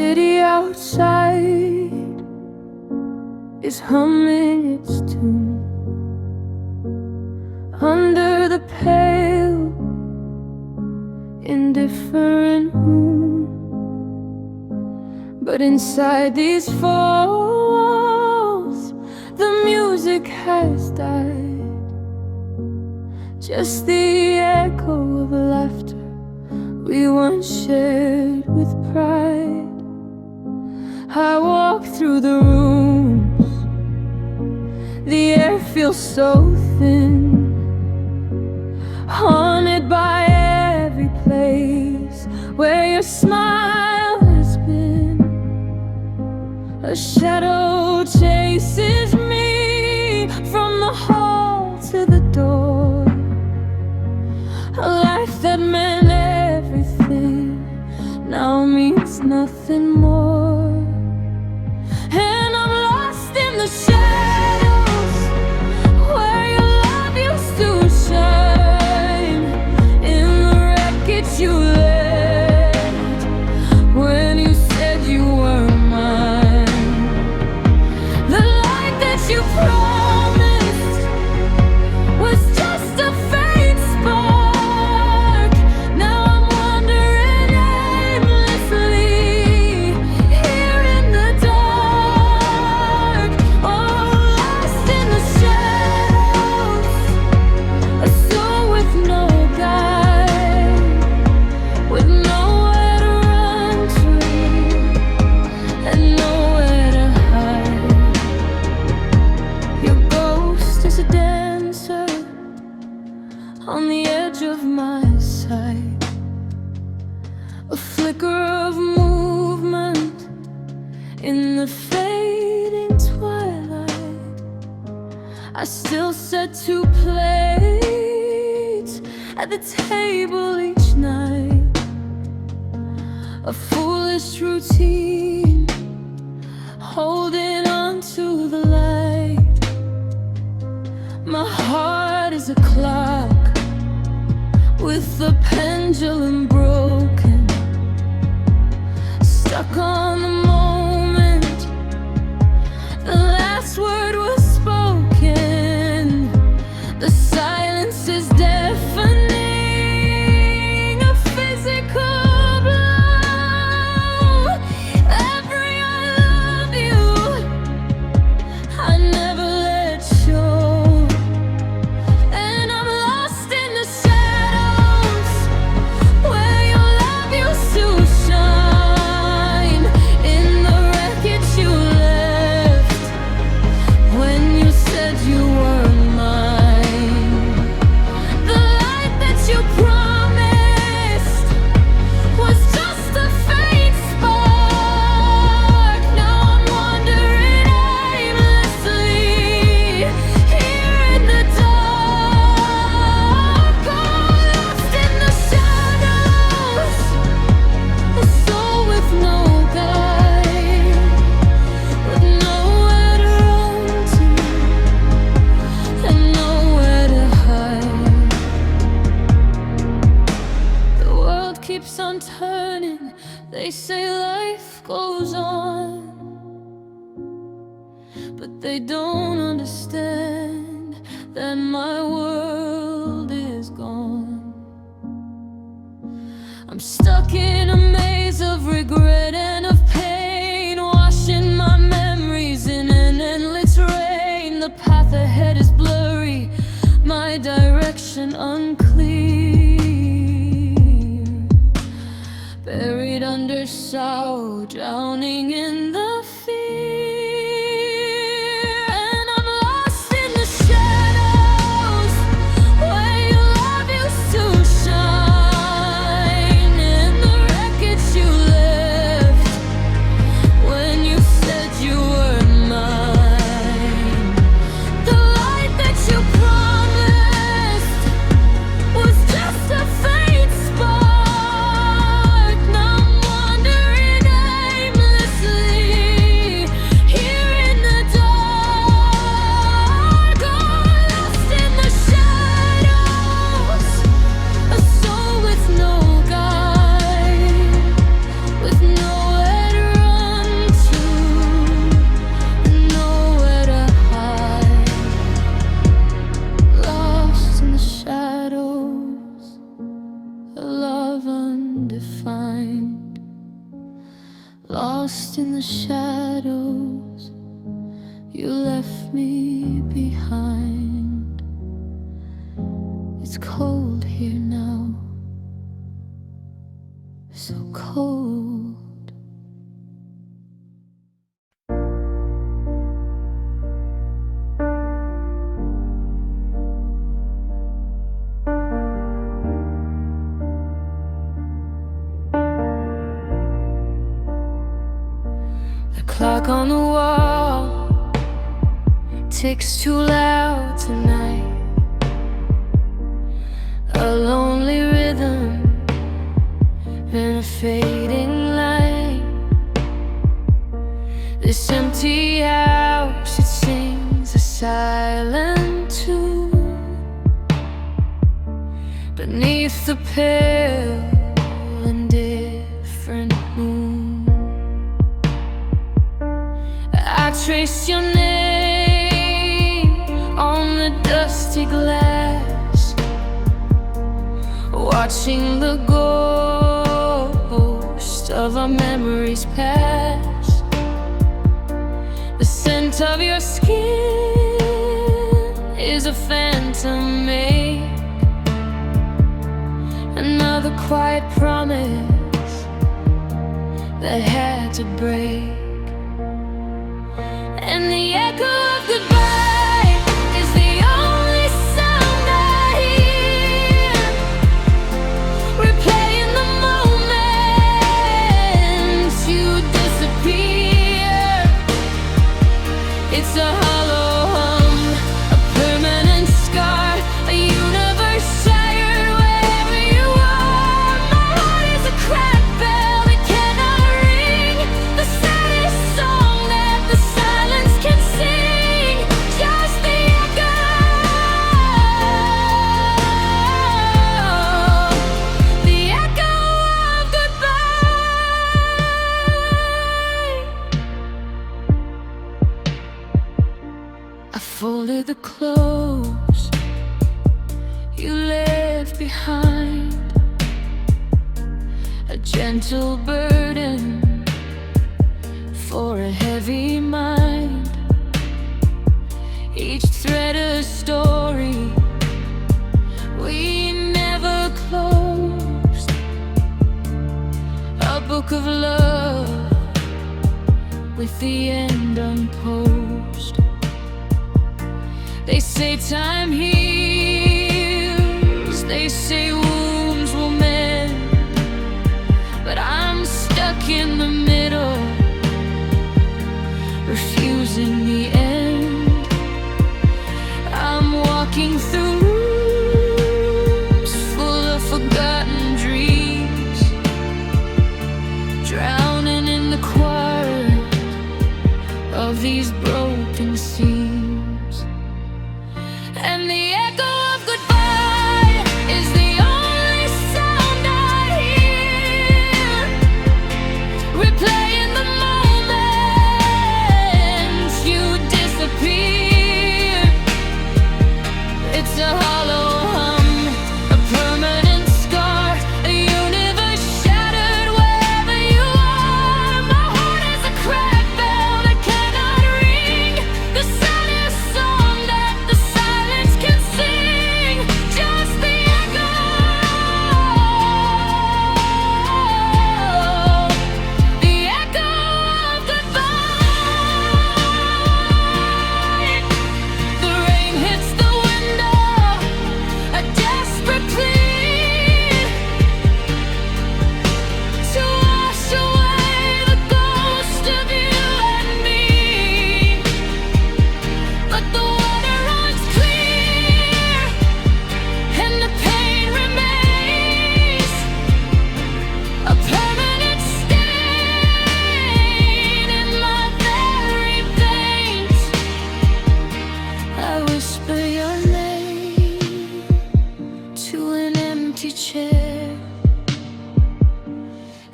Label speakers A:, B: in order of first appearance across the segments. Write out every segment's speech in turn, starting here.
A: city outside is humming its tune under the pale, indifferent moon. But inside these four walls, the music has died. Just the echo of laughter we once shared with pride. I walk through the rooms, the air feels so thin, haunted by every place where your smile has been. A shadow chases me from the hall to the door. A life that meant everything now means nothing more. And I'm lost in the shadows where your love used to shine, in the wreckage you left when you said you were mine. The light that you promised was just a faint spark. Now I'm wandering aimlessly here in the dark. Oh, lost in the shadows, a soul with no guide, with nowhere to run to and nowhere to hide. Your ghost is a dancer on the edge of my sight, a flicker of movement in the fading twilight. I still set 2 plates at the table each night, a foolish routine, holding on to the light. My heart is a clock with the pendulum broken, stuck on the moment the last word was spoken. The silence is deafening, a physical blow. Every I love you, I never let show. And I'm lost in the shadows where your love used to shine, in the wreckage you left when you said you were mine. The light that you promised was just a faint spark. Now I'm wandering aimlessly here in the dark. Oh, lost in the shadows, a soul with no guide, with nowhere to run to and nowhere to hide. The world keeps on turning, they say life goes on, but they don't understand that my world is gone. I'm stuck in a maze of regret and of pain, washing my memories in an endless rain. The path ahead is blurry, my direction unclear, buried under sorrow, drowning in the fear. And I'm lost in the shadows where your love used to shine, in the wreckage you left when you said you were mine. The light that you promised was just a faint spark. Now I'm wandering aimlessly lost in the shadows. You left me behind. It's cold here now, so cold. The clock on the wall ticks too loud tonight. A lonely rhythm and a fading light. This empty house, it sings a silent tune beneath the pale and different moon. I trace your name on the dusty glass, watching the ghost of our memories pass. The scent of your skin is a phantom make, another quiet promise that had to break. And the echo of goodbye is the only sound I hear, replaying the moment you disappear. It's a hollow hum, a permanent scar, a universe shattered wherever you are. My heart is a cracked bell that cannot ring, the saddest song that the silence can sing. Just the echo, the echo of goodbye. I folded the clothes you left behind, a gentle burden for a heavy mind. Each thread a story we never closed, a book of love with the end unposed. They say time heals, they say wounds will mend, but I'm stuck in the middle, refusing the end. I'm walking through rooms full of forgotten dreams, drowning in the quiet of these broken seams. And the echo of goodbye is the only sound I hear, replaying the moment you disappear. It's a hollow hum, a permanent scar, a universe shattered wherever you are. My heart is a cracked bell that cannot ring, the saddest song that the silence can sing. Just the echo, the echo of goodbye. The rain hits the window, a desperate plea to wash away the ghost of you and me. But the water runs clear and the pain remains, a permanent stain in my very veins. I whisper your name to an empty chair,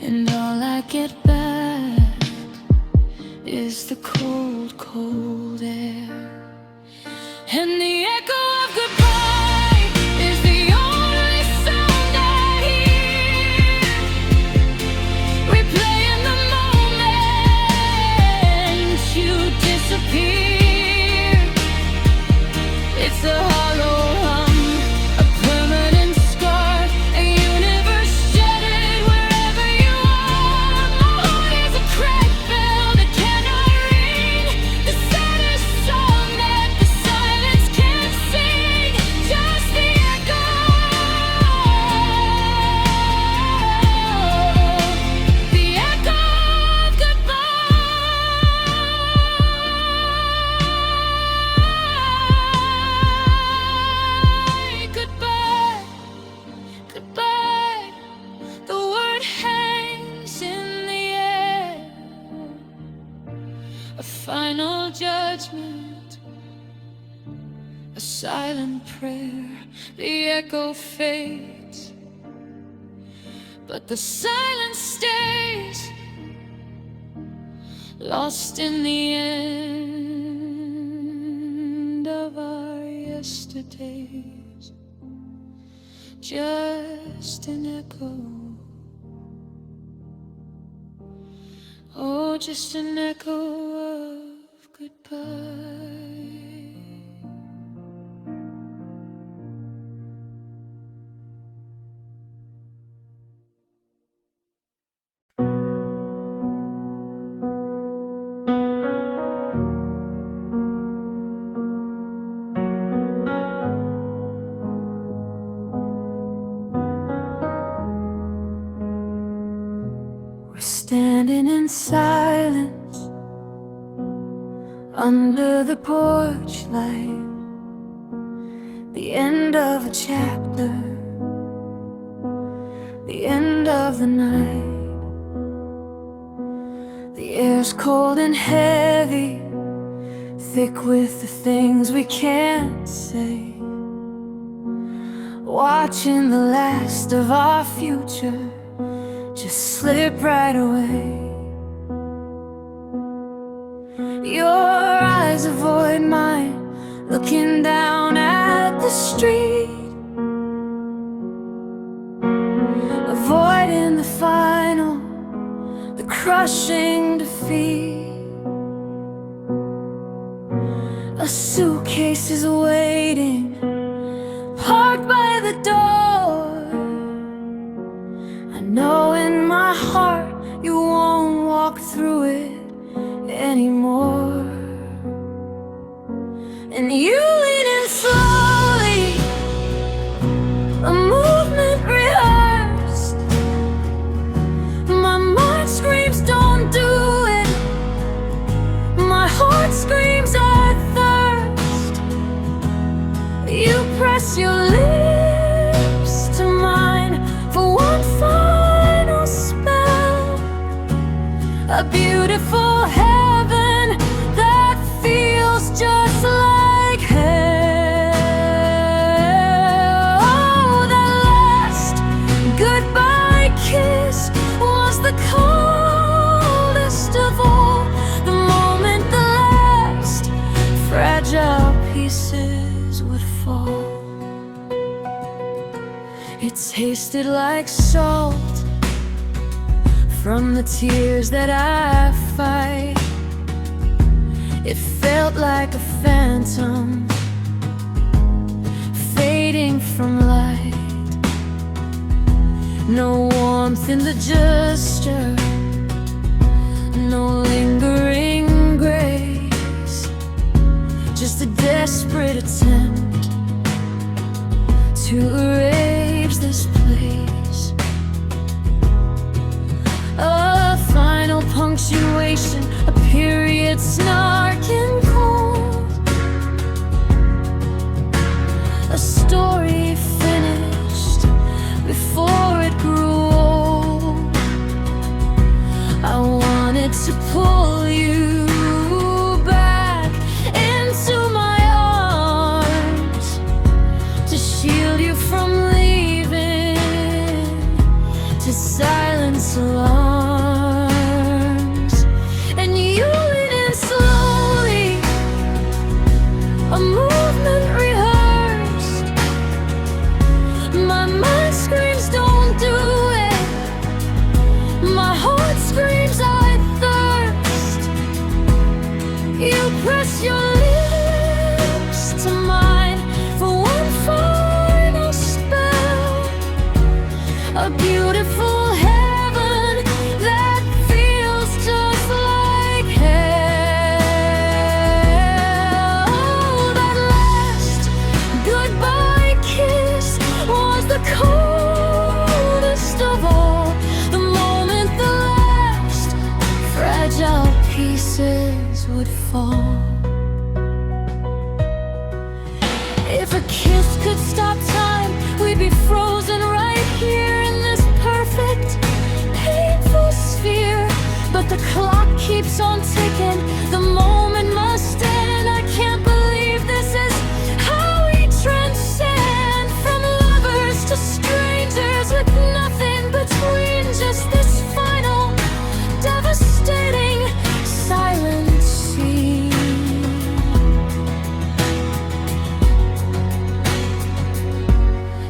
A: and all I get back is the cold, cold air. And the echo of goodbye is the only sound I hear, replaying the moment a final judgment, a silent prayer. The echo fades, but the silence stays, lost in the end of our yesterdays. Just an echo, oh, just an echo of goodbye. Standing in silence under the porch light, the end of a chapter, the end of the night. The air's cold and heavy, thick with the things we can't say. Watching the last of our future just slip right away. Your eyes avoid mine, looking down at the street, avoiding the final, the crushing defeat. A suitcase is waiting, parked by the door. I know in my heart you won't walk through it anymore. And you lean in slowly, a movement rehearsed. My mind screams don't do it, my heart screams I thirst. You press your lips to mine for one final spell, a beautiful heaven that feels just like hell. Oh, that last goodbye kiss was the coldest of all. The moment the last fragile pieces would fall, it tasted like salt from the tears that I fight. It felt like a phantom fading from light. No warmth in the gesture, no lingering grace, just a desperate attempt to erase this place. A final punctuation, a period snarking cold, a story finished before it grew old. I wanted to pull you back into my arms, to shield you from leaving, to silence alarms. And you lean in slowly, a movement rehearsed. My mind screams don't do it, my heart screams I thirst. You press your lips to mine for one final spell, a beautiful heaven that feels just like hell. Oh, that last goodbye kiss was the coldest of all. The moment the last fragile pieces would fall. If a kiss could stop time, we'd be frozen right here in this perfect, painful sphere. But The clock keeps on ticking, the moment must end. I can't believe this is how we transcend from lovers to strangers with nothing between. Just this final, devastating silent scene.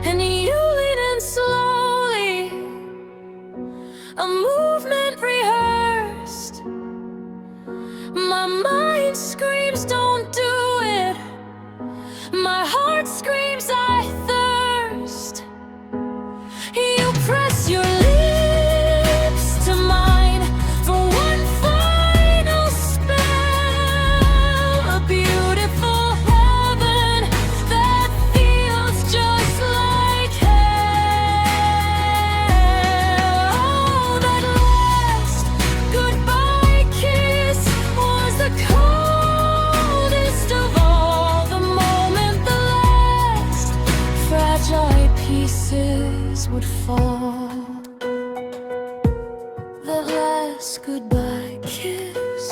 A: And you lean in slowly, a movement rehearsed. My mind screams, don't do it. My heart screams, I thirst. You press your lips to mine for one final spell. A beautiful heaven that feels just like hell. Oh, that last goodbye kiss was the coldest of all. The moment the last fragile pieces would fall. That last goodbye kiss,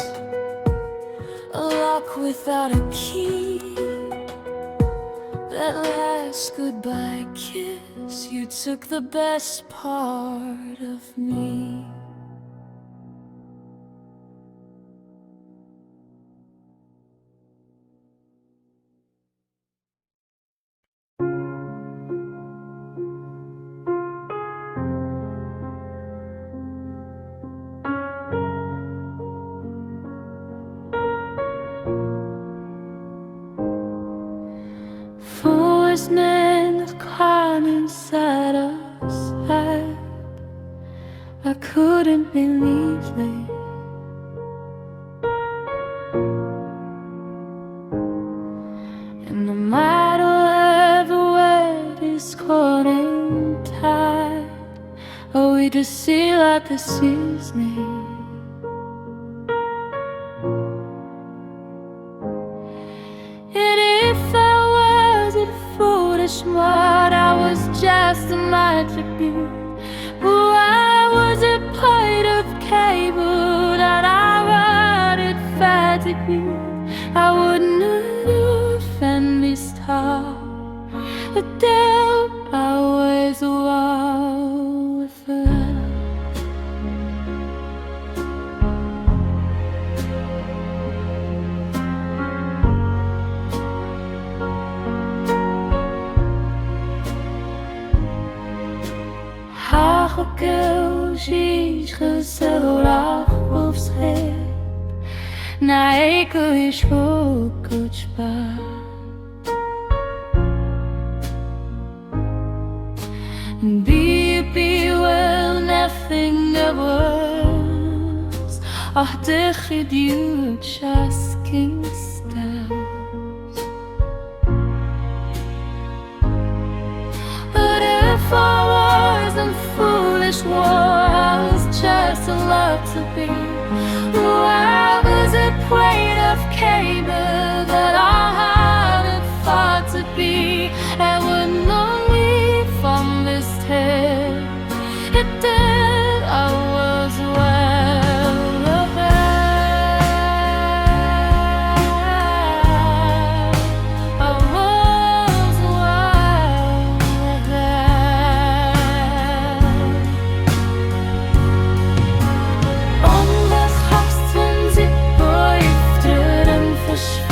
A: a lock without a key. That last goodbye kiss, you took the best part of me. Foolish men that climb inside us, I couldn't believe it. And no matter ever wet is cold and tight, oh, we just see like the seasoning. And if I wasn't foolish, what I was just a magic beat. Oh, I was a plate of cable that I wanted fat to be. I wouldn't offend this time, but there I was a wall with love. Hageltjes gezellig op schip, na ekel is hoekutspaan. Be well, nothing was. Ach, de geduwtjes kingstels. But if I wasn't foolish, what I was just a love to be. Oh, I was a plate of cable that I hadn't thought to be. And would not leave from this tale. It did, I was well aware. I was well aware. Ondanks gast, wenn sie beugt und verschwindet.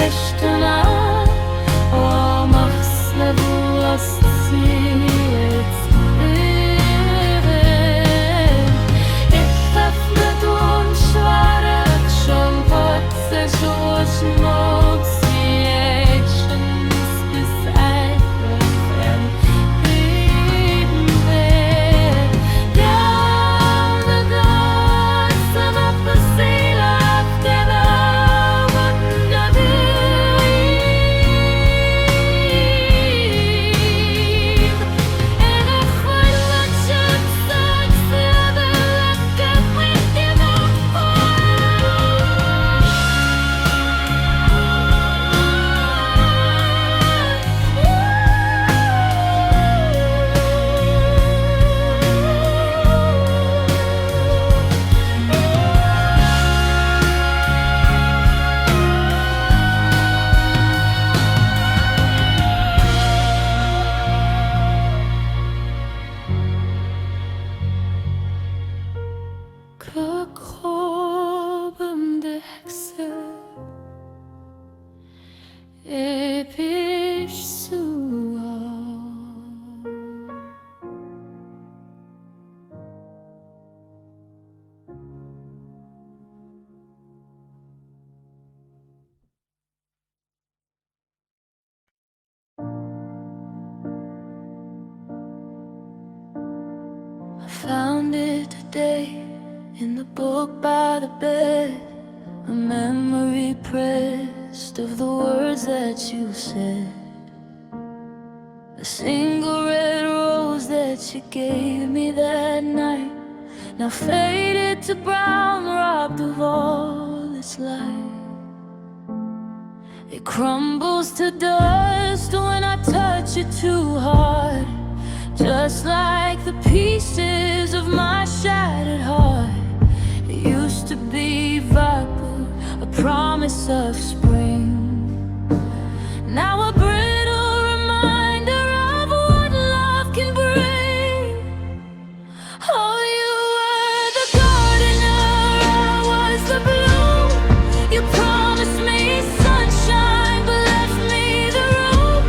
A: it today, in the book by the bed, a memory pressed of the words that you said. A single red rose that you gave me that night, now faded to brown, robbed of all its light. It crumbles to dust when I touch it too hard, just like the pieces of my shattered heart. It used to be vibrant, a promise of spring, now a brittle reminder of what love can bring. Oh, you were the gardener, I was the bloom. You promised me sunshine, but left me the room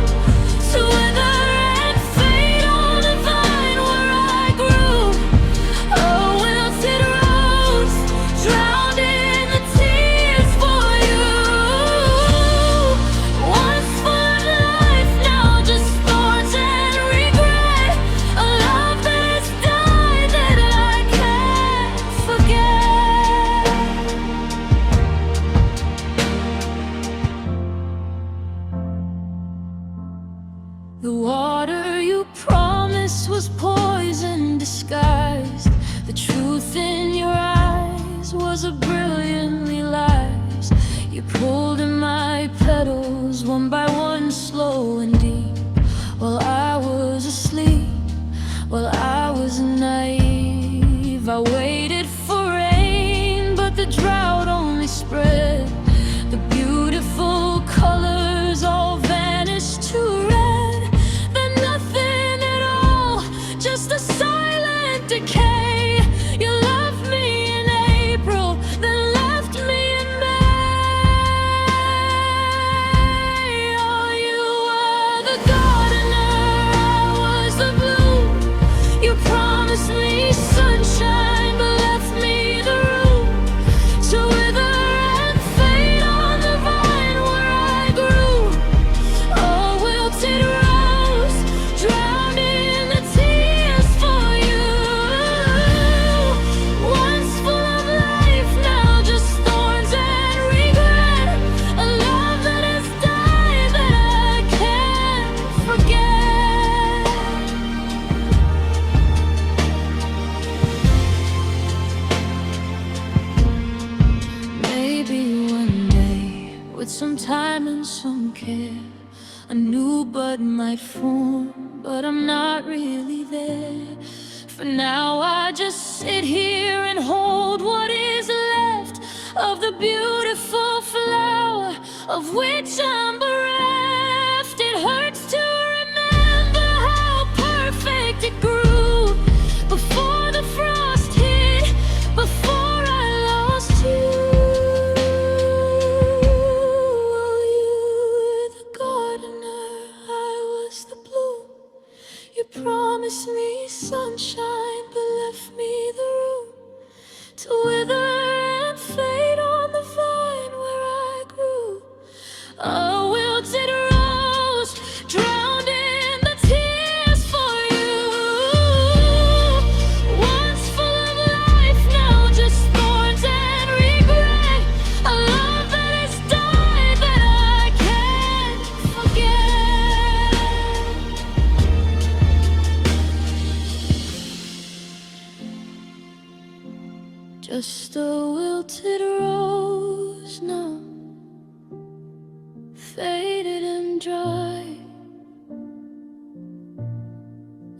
A: to wither and fade on the vine where I grew. Oh, wilted rose, drowned in the tears for you. Once full of life, now just thorns and regret. A love that has died that I can't forget. The water you promised was poison disguised. The truth in your eyes was a brilliantly lies. You pulled in my petals one by one, slow and deep, while I was asleep, while I was naive. I waited for rain, but the drought only spread. The beautiful colors all vanished to red. Then nothing at all, just a silent decay. You loved me in April, then left me in May. Oh, you were the gardener, I was the bloom. You promised me sunshine, but left me the room to wither and fade on the vine where I grew. Oh, wilted rose, drowned in the tears for you. Once full of life, now just thorns and regret. A love that has died that I can't forget. Maybe one day, with some time and some care, a new bud might form, but I'm not really there. For now I just sit here and hold what is left of the beautiful flower of which I'm bereft. It hurts to remember how perfect it grew before the frost hit, before I lost you. Oh, you were the gardener, I was the bloom. You promised me sunshine, but left me the room to wither and fade on the vine where I grew. A wilted rose, drowned in the tears for you. Once full of life, now just thorns and regret. A love that has died that I can't forget. Just a wilted rose now, faded and dry,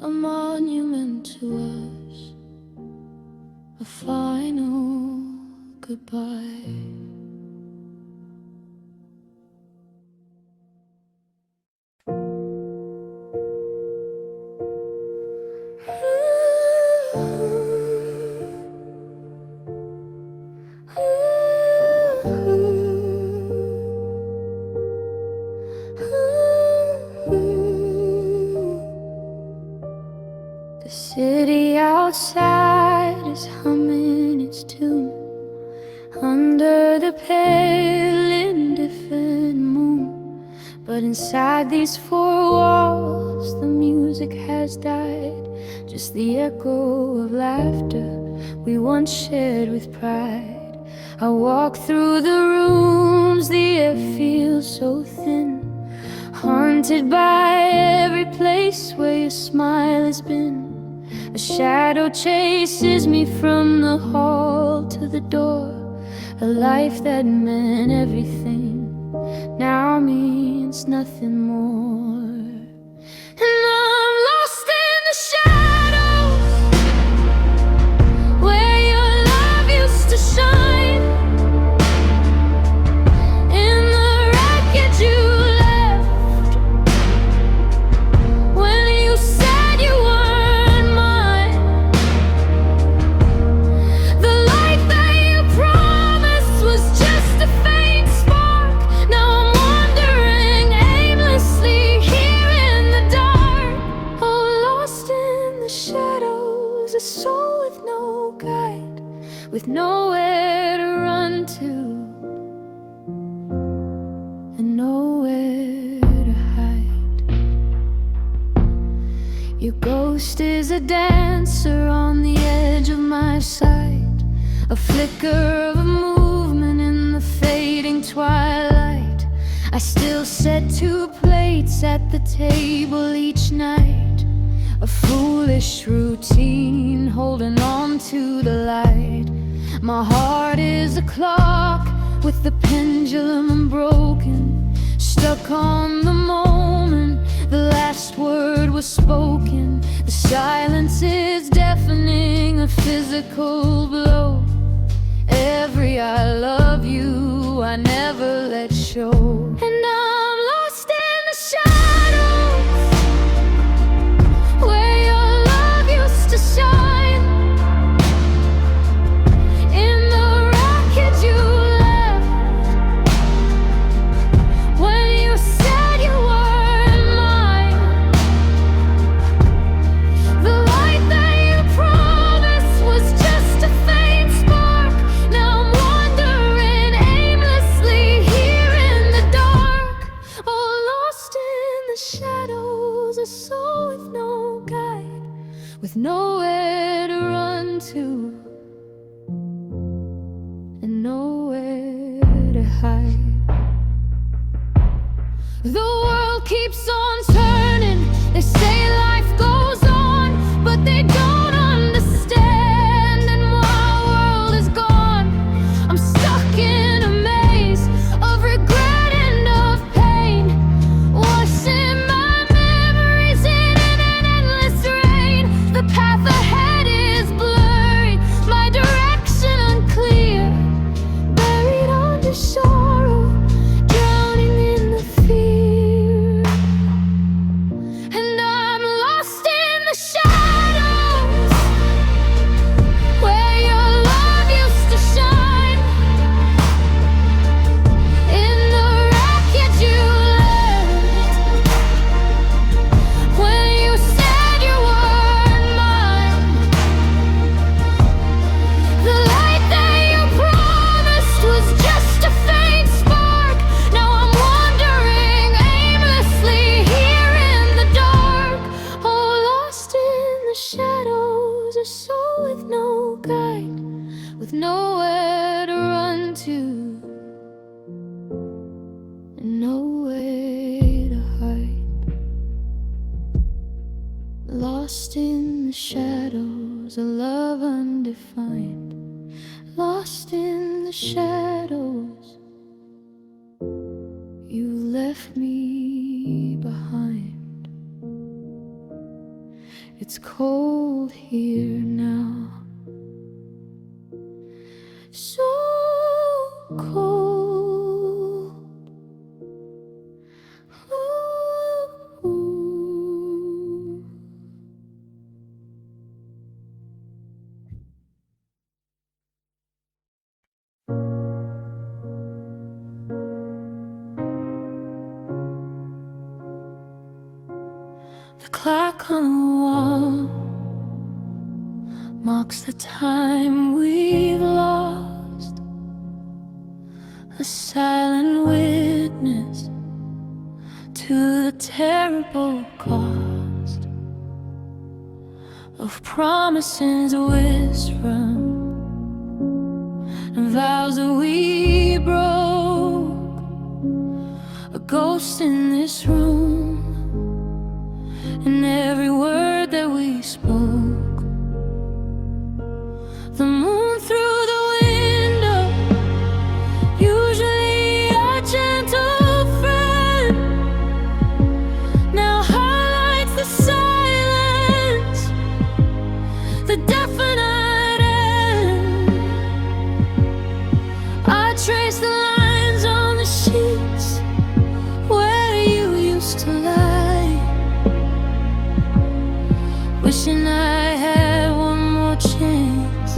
A: a monument to us, a final goodbye. The city outside is humming its tune under the pale indifferent moon. But inside these four walls the music has died, just the echo of laughter we once shared with pride. I walk through the rooms, the air feels so thin, haunted by every place where your smile has been. A shadow chases me from the hall to the door. A life that meant everything now means nothing more. And I'm lost in the shadows where your love used to shine. In the wreckage you left when you said you weren't mine. The light that you promised was just a faint spark. Now I'm wandering aimlessly here in the dark. Oh, lost in the shadows, a soul with no guide, with nowhere to run to and nowhere to hide. Your ghost is a dancer on the edge of my sight, a flicker of a movement in the fading twilight. I still set 2 plates at the table each night, a foolish routine holding on to the light. My heart is a clock with the pendulum unbroken, stuck on the moment the last word was spoken. The silence is deafening, a physical blow. Every I love you I never let show. And I'm lost in the shadows where your love used to shine. In the wreckage you left when you said you weren't mine. The light that you promised was just a faint spark. Now I'm wandering aimlessly here in the dark. Oh, lost in the shadows, a soul with no guide, with nowhere to run to and nowhere to hide. The world keeps on turning, they say life goes on, but they don't understand. And my world is gone, I'm stuck in a maze of regret and of pain, washing my memories in an endless rain. The path ahead is blurry, my direction unclear, buried under sorrow, drowning in the fear. And I'm lost in the shadows where your love used to shine. In the wreckage you left when you said you weren't mine. The light that you promised was just a faint spark. Now I'm wandering aimlessly here in the dark. Oh, lost in the shadows, a soul with no guide, with nowhere to run to and nowhere to hide. Lost in the shadows, a love undefined. Lost in the shadows, you left me behind. It's cold here now, so cold. Ooh. The clock on the wall marks the time we've lost, a silent witness to the terrible cost of promises whispered vows that we broke, a ghost in this room, and every word that we spoke. The moon through the window, usually a gentle friend, now highlights the silence, the definite end. I trace the lines on the sheets where you used to lie, wishing I had one more chance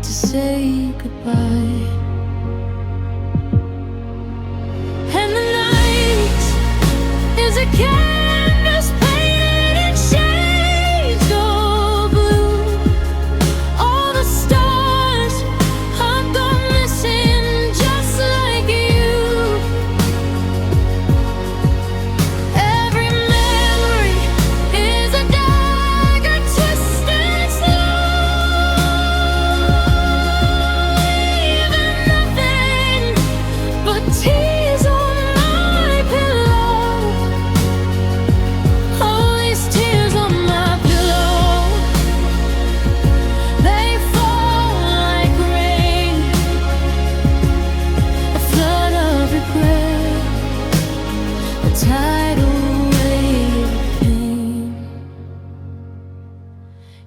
A: to say goodbye. And the night is a canvas painted in shades of blue. All the stars have gone missing just like you. Every memory is a dagger twisted slow, leaving nothing but tears on my pillow. All these tears on my pillow, they fall like rain, a flood of regret, a tidal wave of pain.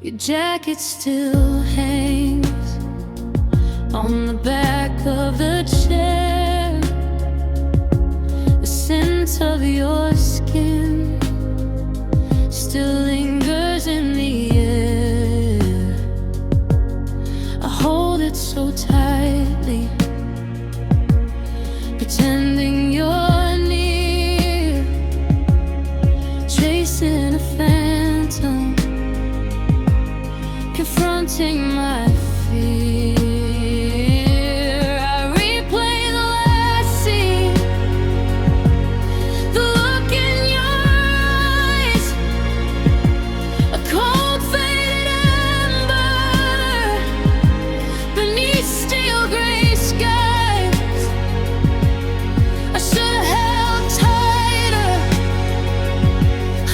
A: Your jacket still hangs on the back of the chair, the scent of your skin still lingers in the air. I hold it so tightly, pretending you're near, chasing a phantom, confronting my fear. I replay the last scene, the look in your eyes, a cold faded ember beneath steel gray skies. I should have held tighter,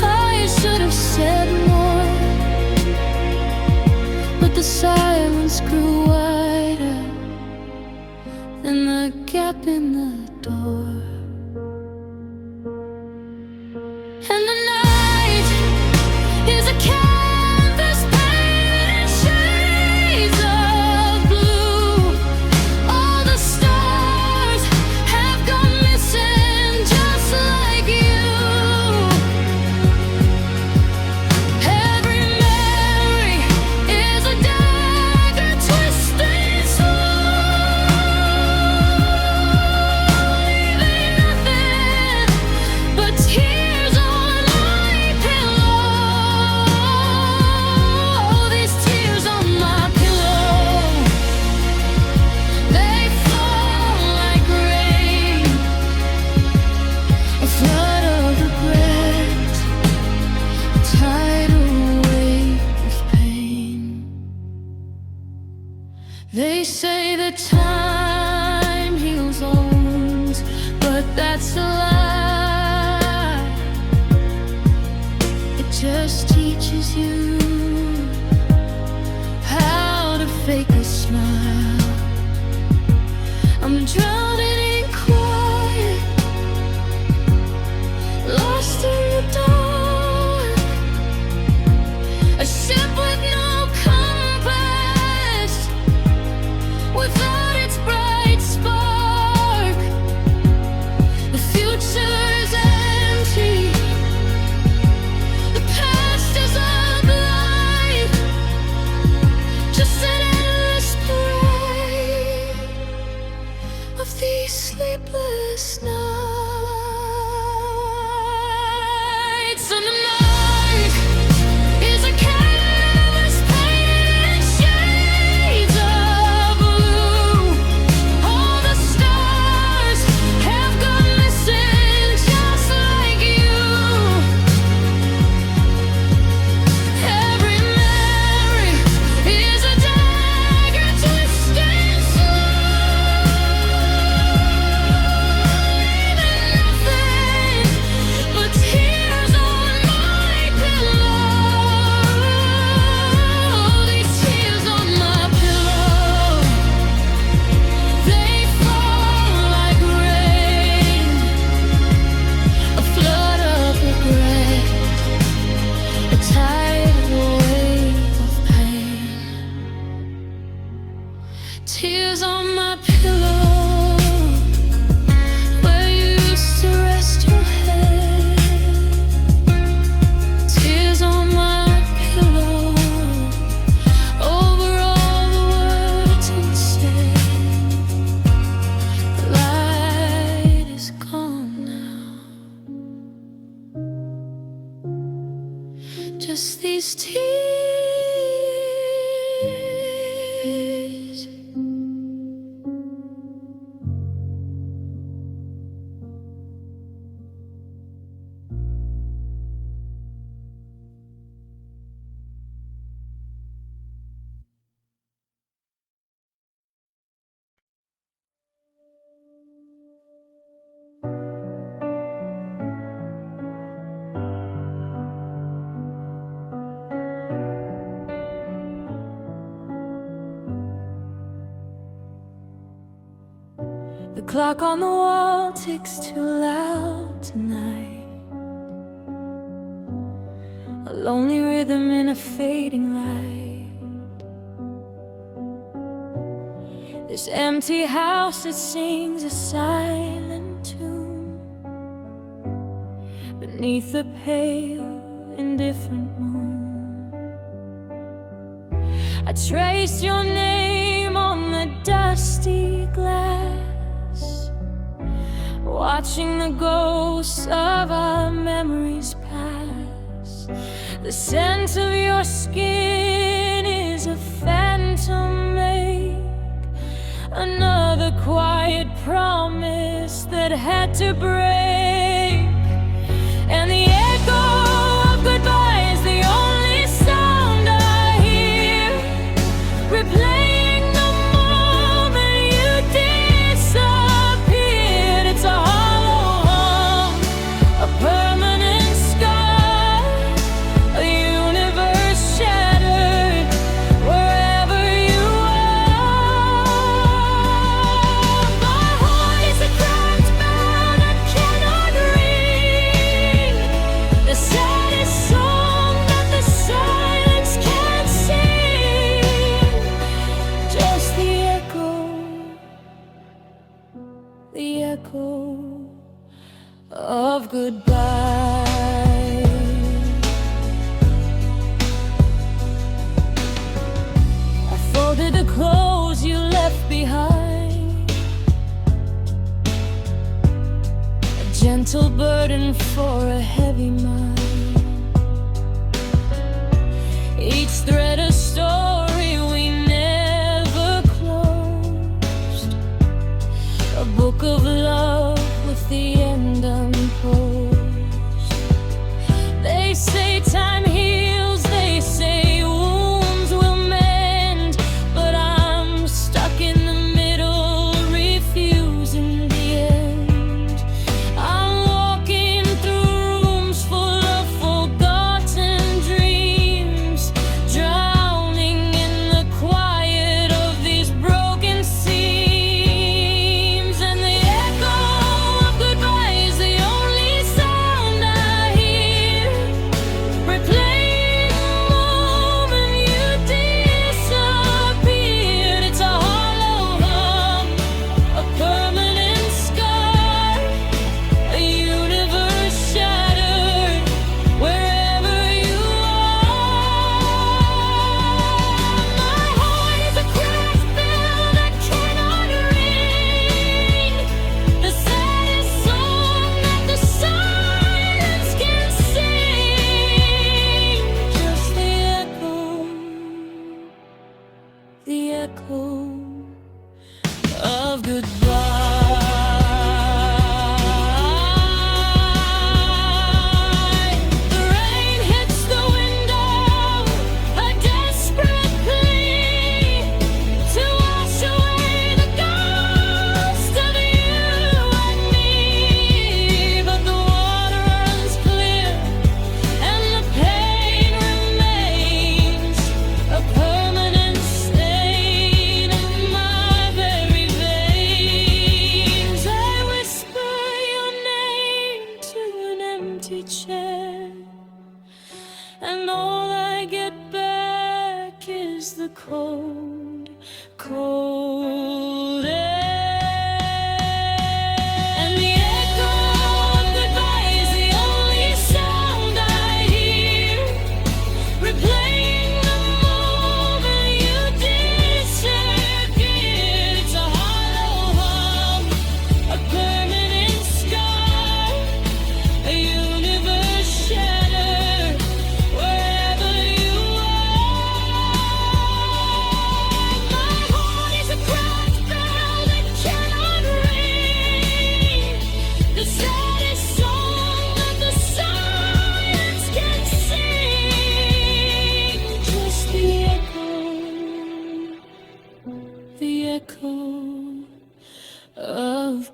A: I should have said more, but the silence grew wider than the gap in the door. And the night is a canvas painted in shades of blue. All the stars have gone missing just like you. Every memory is a dagger twisted slow, leaving nothing but tears on my pillow. These tears on my pillow, they fall like rain, a flood of regret, a tidal wave of pain. They say that time heals all wounds, but that's a lie. It just teaches you how to fake a smile. I'm drowning in quiet, lost in the dark, a ship with no compass, without its bright spark. The future's empty, the past is a blind, just an endless parade of these sleepless nights. And the night is a canvas painted in shades of blue. All the stars have gone missing just like you. Every memory is a dagger twisted slow. these tears. The clock on the wall ticks too loud tonight. A lonely rhythm in a fading light. This empty house, it sings a silent tune beneath the pale, indifferent moon. I traced your name on the dusty glass, watching the ghosts of our memories pass. The scent of your skin is a phantom ache, another quiet promise that had to break. And the echo of goodbye is the only sound I hear, replaying the moment you disappeared. It's a hollow hum, a permanent scar, a universe shattered wherever you are. My heart is a cracked bell that cannot ring, the saddest song that the silence can't sing. Just the echo of goodbye. I folded the clothes you left behind, a gentle burden for a heavy mind. Each thread a story we never closed, a book of love with the end unclosed. They say time heals, they say wounds will mend, but I'm stuck in the middle, refusing the end. I'm walking through rooms full of forgotten dreams, drowning in the quiet of these broken seams. And the echo of goodbye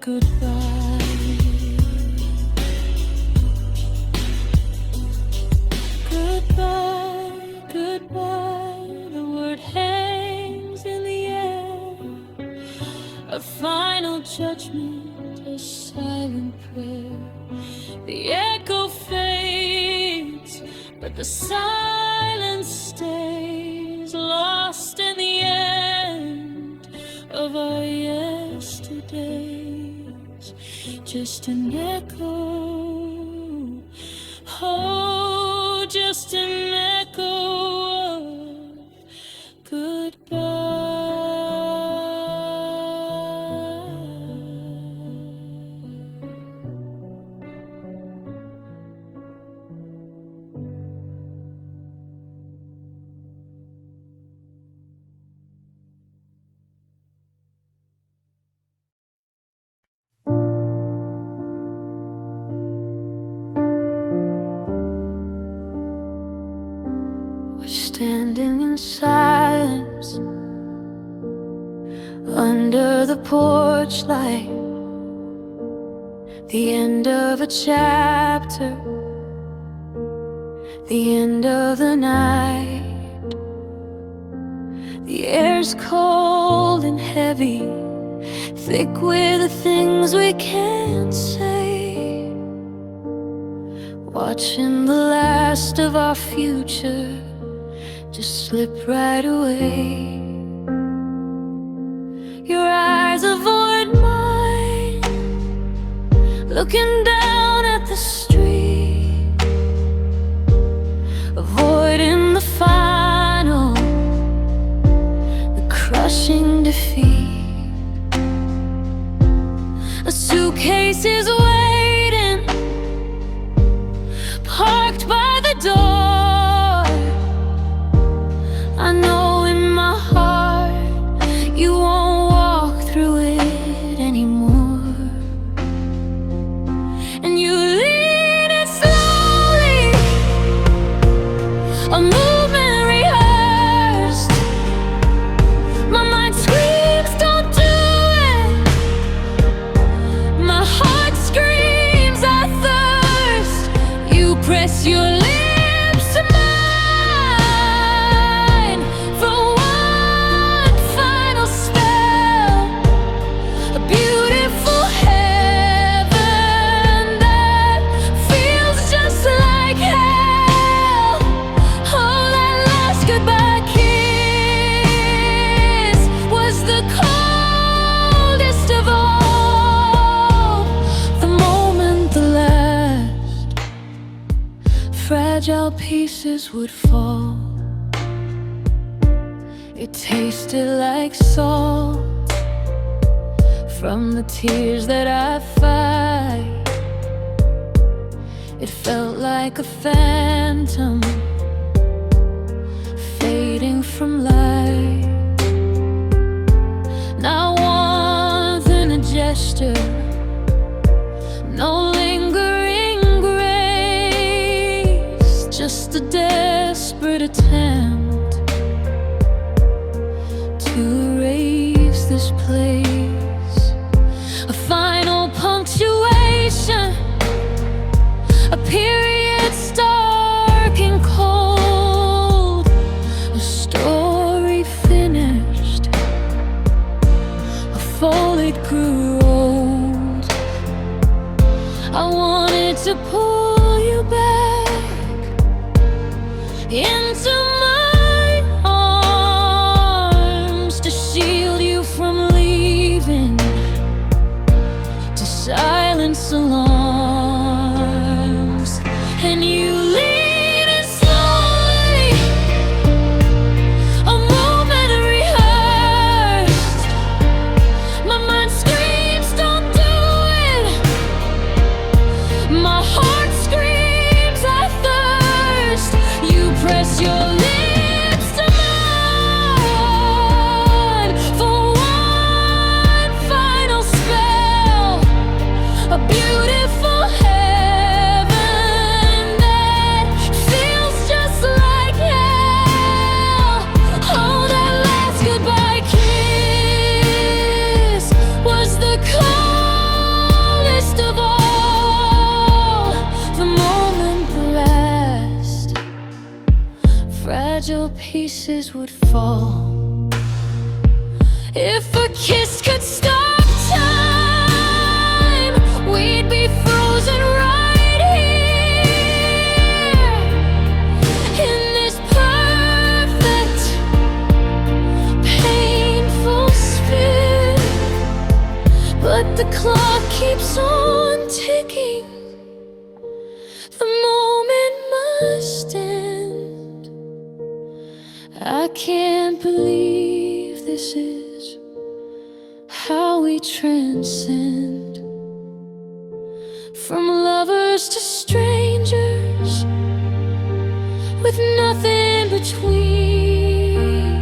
A: goodbye. Goodbye, goodbye, the word hangs in the air. A final judgment, a silent prayer. The echo fades, but the silence stays, lost in the end of our yesterdays. Just an echo, oh, just an echo of goodbye. We're standing in silence under the porch light, the end of a chapter, the end of the night. The air's cold and heavy, thick with the things we can't say. Watching the last of our future just slip right away. Your eyes avoid mine, looking down at the street, avoiding the final, the crushing defeat. A suitcase is waiting, parked by the door. I know in my heart you won't walk through it anymore. And you lean it slowly, a movement rehearsed. My mind screams, don't do it. My heart screams, I thirst. You press your lips to mine for one final spell. A beautiful heaven that feels just like hell. Oh, that last goodbye kiss was the coldest of all. The moment the last fragile pieces would fall, it tasted like salt from the tears that I fight. It felt like a phantom fading from light. Not warmth in a gesture, no lingering grace, just a desperate attempt to erase this place. A final punctuation, a period stark and cold, a story finished, a fall it grew old. I wanted to pull you back into my arms, to shield you from leaving, to silence alarms. And you lean in slowly, a movement rehearsed. My mind screams, don't do it. My heart screams, I thirst. You press your lips to mine for one final spell. A beautiful pieces would fall. If a kiss could stop time, we'd be frozen right here in this perfect, painful spin. But the clock keeps on ticking. The moment must end. I can't believe this is how we transcend from lovers to strangers with nothing between.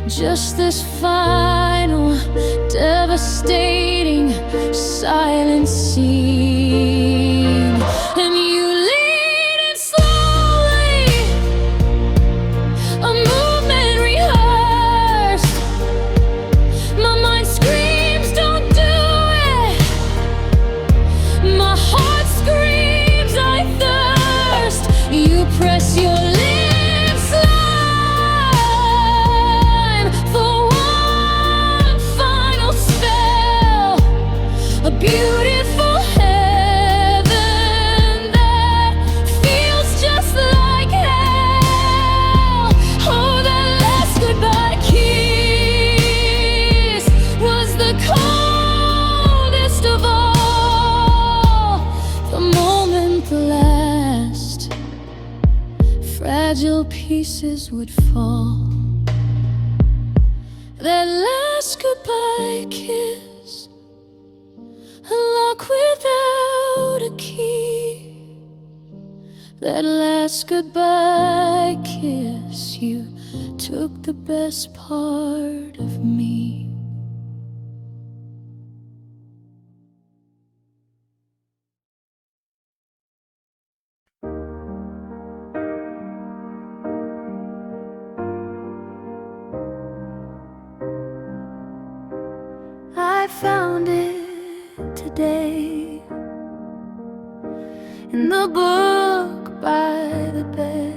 A: Just this final, devastating, silent scene. And you lead it slowly, a movement rehearsed. My mind screams, don't do it. My heart screams, I thirst. You press your lips slime for one final spell, a beautiful heaven that feels just like hell. Oh, that last goodbye kiss was the coldest of all. The moment the last fragile pieces would fall. That last goodbye kiss, a lock without a key. That last goodbye kiss, you took the best part of me. I found it today in the book by the bed,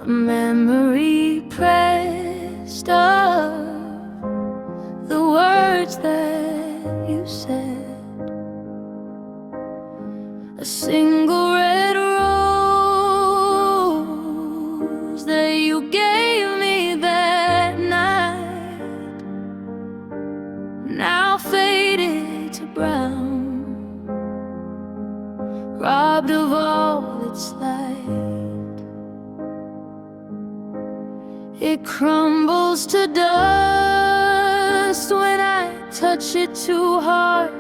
A: a memory pressed of the words that you said. A single red rose that you gave me that night, now faded to brown, robbed of all its light. It crumbles to dust when I touch it too hard,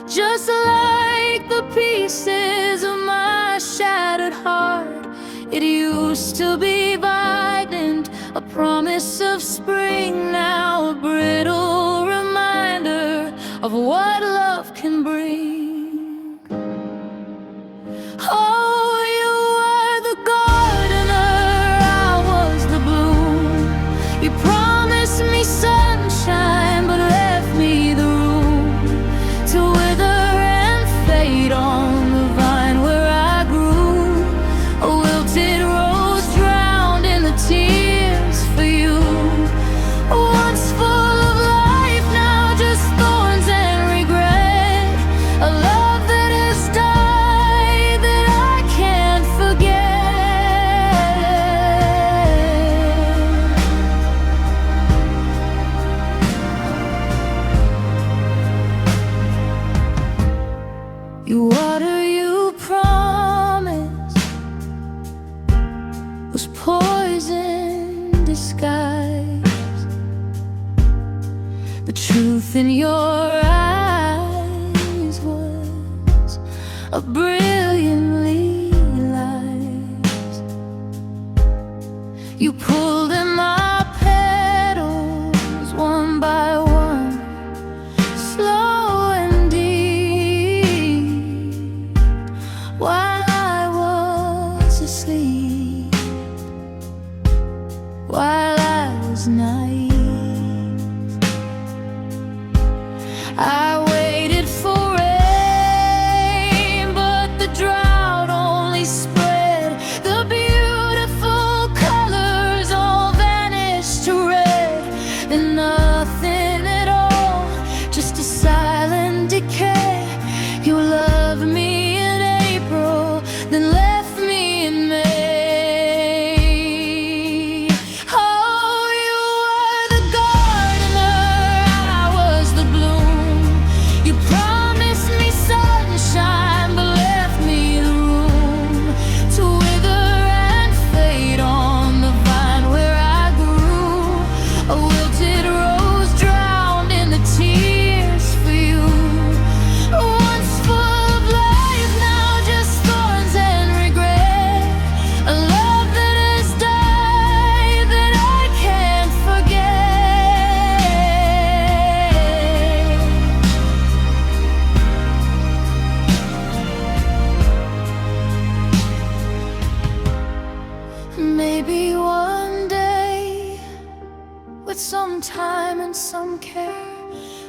A: just like the pieces of my shattered heart. It used to be vibrant, a promise of spring, now a brittle reminder of what love can bring. Oh, you were the gardener, I was the bloom. You promised me sunshine, but left me the room to wither and fade on the vine where I grew. A wilted rose drowned in the tears for you. Once full of life, now just thorns and regret. A love that has died that I can't forget. You water you promised was poison disguised. The truth in your eyes was a brilliantly lies. You pulled in my petals one by one, slow and deep, while I was asleep, while I was naive. I waited for rain, but the drought only spread the beauty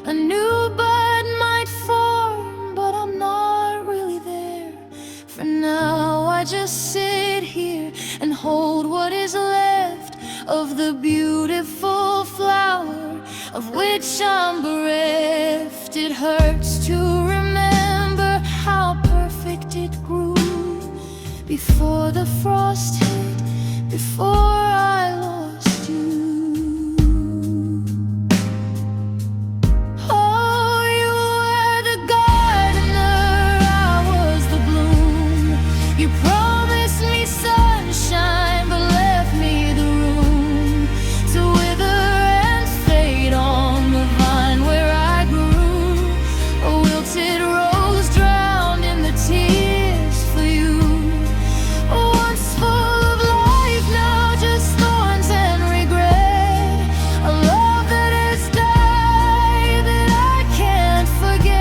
A: A new bud might form, but I'm not really there. For now I just sit here and hold what is left of the beautiful flower of which I'm bereft. It hurts to remember how perfect it grew before the frost hit, before I lost you. Oh, you were the gardener, I was the bloom. You promised me sunshine, but left me the room to wither and fade on the vine where I grew. A wilted rose drowned in the tears for you. Once full of life, now just thorns and regret. A love that has died that I can't forget.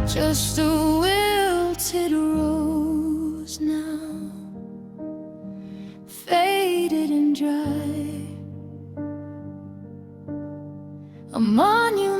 A: Just a wilted rose now, faded and dry. A monument